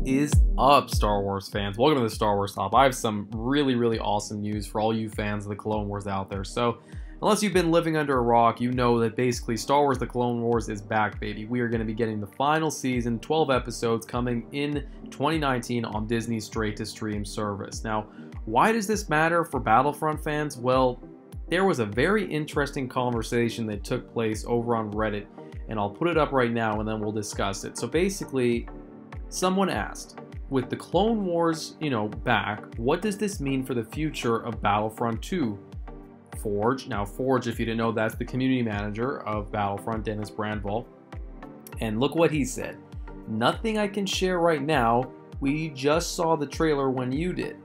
is up, Star Wars fans? Welcome to the Star Wars Top. I have some really awesome news for all you fans of the Clone Wars out there. So, unless you've been living under a rock, you know that basically Star Wars The Clone Wars is back, baby. We are going to be getting the final season, 12 episodes, coming in 2019 on Disney's straight-to-stream service. Now, why does this matter for Battlefront fans? Well, there was a very interesting conversation that took place over on Reddit, and I'll put it up right now and then we'll discuss it. So basically, someone asked, with the Clone Wars, back, what does this mean for the future of Battlefront 2? Forge, now Forge, if you didn't know, that's the community manager of Battlefront, Dennis Brandval. And look what he said. Nothing I can share right now. We just saw the trailer when you did.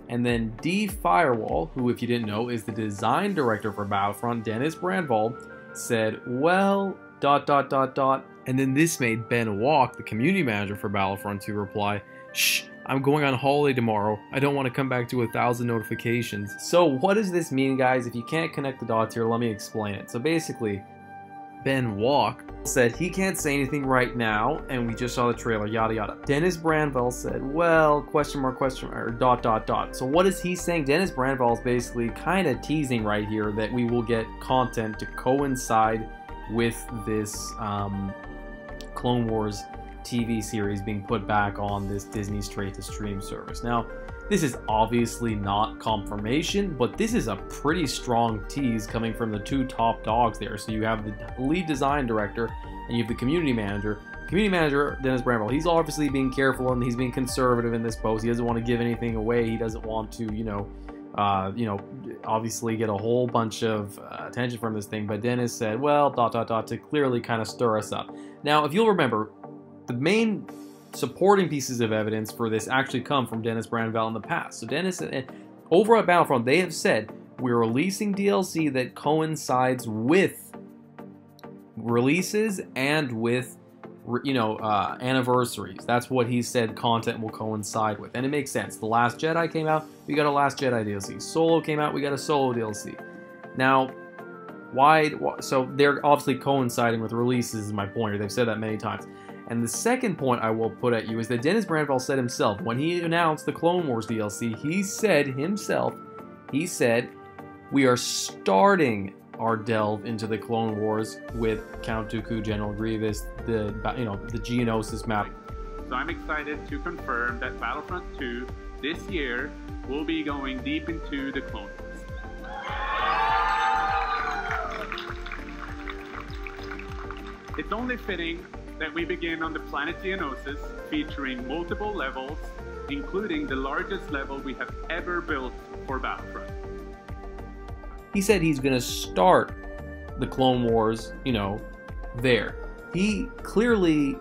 And then D Firewall, who, if you didn't know, is the design director for Battlefront, Dennis Brandval, said, well, ... And then this made Ben Walk, the community manager for Battlefront 2, reply, shh, I'm going on holiday tomorrow. I don't want to come back to 1,000 notifications. So what does this mean, guys? If you can't connect the dots here, let me explain it. So basically, Ben Walk said he can't say anything right now, and we just saw the trailer, yada yada. Dennis Brandval said, well, question mark, or ... So what is he saying? Dennis Brandval is basically kind of teasing right here that we will get content to coincide with this Clone Wars TV series being put back on this Disney straight-to-stream service. Now, this is obviously not confirmation, but this is a pretty strong tease coming from the two top dogs there. So you have the lead design director and you have the community manager. Community manager, Dennis Brandval, he's obviously being careful and he's being conservative in this post. He doesn't want to give anything away. He doesn't want to, obviously get a whole bunch of attention from this thing. But Dennis said, well, ... to clearly kind of stir us up. Now, if you'll remember, the main supporting pieces of evidence for this actually come from Dennis Brandval in the past. So Dennis, over at Battlefront, they have said, we're releasing DLC that coincides with releases and with, anniversaries. That's what he said content will coincide with. And it makes sense. The Last Jedi came out, we got a Last Jedi DLC. Solo came out, we got a Solo DLC. Now, why? So they're obviously coinciding with releases is my point. They've said that many times. And the second point I will put at you is that Dennis Brandval said himself, when he announced the Clone Wars DLC, he said, we are starting our delve into the Clone Wars with Count Dooku, General Grievous, the Geonosis map. So I'm excited to confirm that Battlefront 2 this year will be going deep into the Clone Wars. It's only fitting that we begin on the planet Geonosis, featuring multiple levels, including the largest level we have ever built for Battlefront. He said he's going to start the Clone Wars, there. He clearly,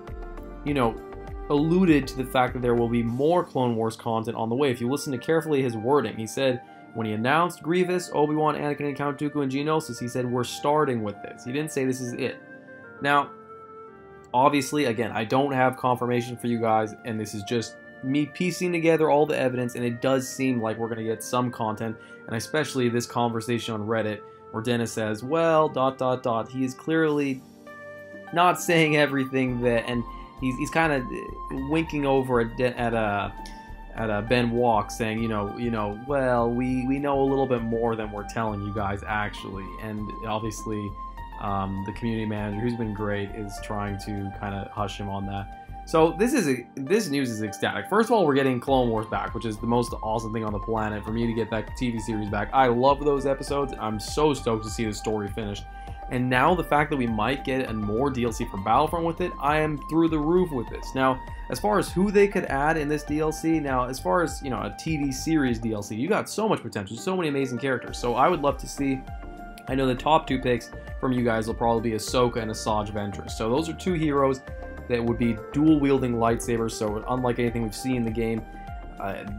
alluded to the fact that there will be more Clone Wars content on the way. If you listen to carefully his wording, he said when he announced Grievous, Obi-Wan, Anakin, and Count Dooku and Geonosis, he said we're starting with this. He didn't say this is it. Now, obviously, again, I don't have confirmation for you guys, and this is just me piecing together all the evidence, and it does seem like we're going to get some content, and especially this conversation on Reddit where Dennis says, well, ... He is clearly not saying everything that, and he's kind of winking over at Ben Walk, saying, well, we know a little bit more than we're telling you guys actually, and obviously the community manager, who's been great, is trying to kind of hush him on that. So this news is ecstatic. First of all, we're getting Clone Wars back, which is the most awesome thing on the planet for me to get that TV series back. I love those episodes. I'm so stoked to see the story finished. And now the fact that we might get a more DLC for Battlefront with it, I am through the roof with this. Now, as far as who they could add in this DLC, now as far as, a TV series DLC, you got so much potential, so many amazing characters. So I would love to see, I know the top two picks from you guys will probably be Ahsoka and Asajj Ventress. So those are two heroes that would be dual-wielding lightsabers, so unlike anything we've seen in the game,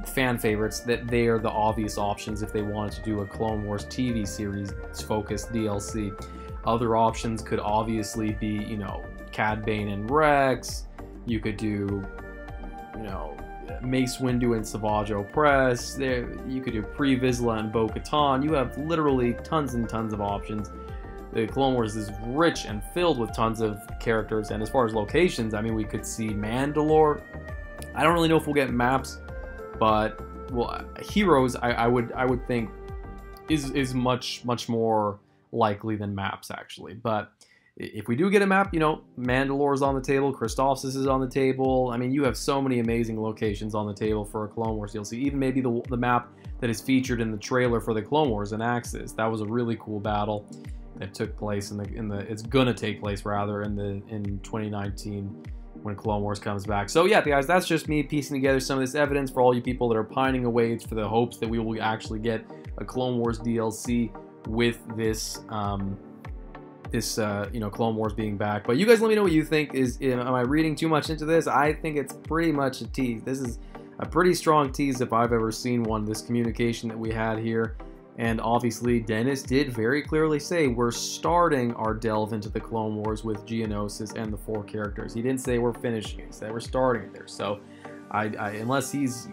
fan favorites, that they are the obvious options if they wanted to do a Clone Wars TV series-focused DLC. Other options could obviously be, Cad Bane and Rex. You could do, Mace Windu and Savage Opress. You could do Pre Vizsla and Bo-Katan. You have literally tons and tons of options. The Clone Wars is rich and filled with tons of characters, and as far as locations, I mean, we could see Mandalore. I don't really know if we'll get maps, but well, heroes I would think is much more likely than maps actually. But if we do get a map, you know, Mandalore's on the table, Christophsis is on the table. I mean, you have so many amazing locations on the table for a Clone Wars DLC. Even maybe the map that is featured in the trailer for the Clone Wars in Axis. That was a really cool battle that took place it's gonna take place rather in 2019 when Clone Wars comes back. So yeah, guys, that's just me piecing together some of this evidence for all you people that are pining away for the hopes that we will actually get a Clone Wars DLC with this you know, Clone Wars being back. But you guys let me know what you think. Am I reading too much into this? I think it's pretty much a tease. This is a pretty strong tease if I've ever seen one, this communication that we had here. And obviously, Dennis did very clearly say we're starting our delve into the Clone Wars with Geonosis and the 4 characters. He didn't say we're finishing it. He said we're starting it there. So, unless he's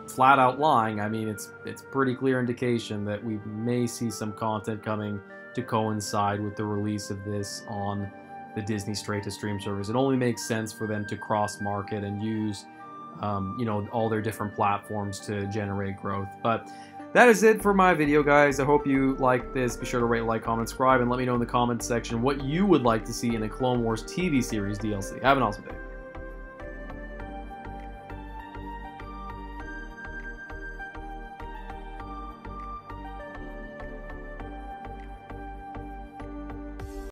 flat out lying, I mean, it's pretty clear indication that we may see some content coming to coincide with the release of this on the Disney straight-to-stream service. It only makes sense for them to cross-market and use, you know, all their different platforms to generate growth. But that is it for my video, guys. I hope you liked this. Be sure to rate, like, comment, subscribe, and let me know in the comments section what you would like to see in a Clone Wars TV series DLC. Have an awesome day.